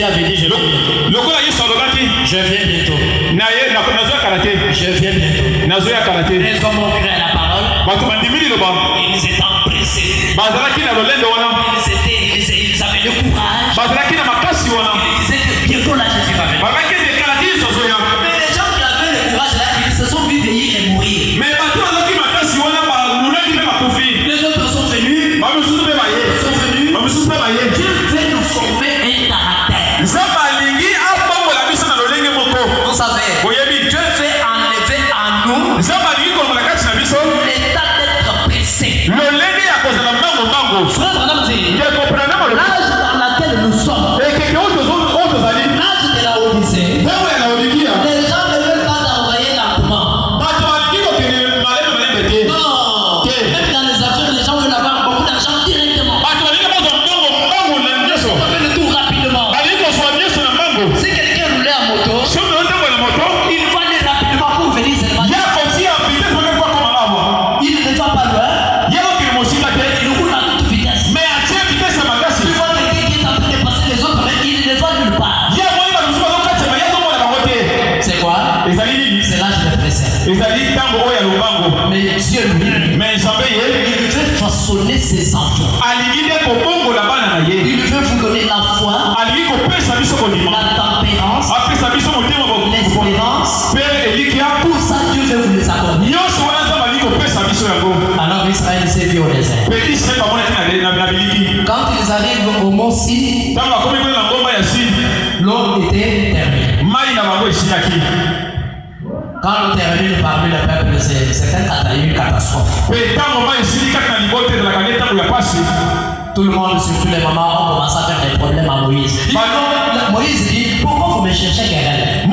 avait dit je viens bientôt. Je viens bientôt. Je viens bientôt. Les hommes ont cru à la parole. Ils étaient empressés. Ils avaient le courage. Ils disaient que bientôt là Jésus va venir. Mais les gens qui avaient le courage là, ils se sont vus vieillir et mourir. Les autres sont venus. Dieu veut nous former un caractère. Vous savez, Dieu veut enlever en nous l'état d'être pressé. Frère Branham dit, l'âge dans lequel nous sommes, l'âge de la Odyssée, les gens ne veulent pas t'envoyer lentement. Non, même dans les affaires, les gens veulent avoir beaucoup d'argent directement. On fait le tour rapidement. Si quelqu'un roulait en moto, il va aller rapidement pour venir seulement. Il ne va pas loin. Il roule à toute vitesse. Tu vois quelqu'un qui est en train de passer les autres, mais il ne va nulle part. C'est quoi? C'est l'âge de pressé. Mais Dieu lui, il veut façonner ses enfants. Il veut vous donner la foi, la tempérance, l'espérance. Tout ça, Dieu veut vous les accorder. Alors Israël s'est vu au désert. Quand ils arrivent au mont Sin, l'eau était terminée. Quand l'eau termine parmi le peuple, c'est une catastrophe. Tout le monde, surtout les mamans, ont commencé à faire des problèmes à Moïse. Moïse dit, pourquoi vous me cherchez quelqu'un?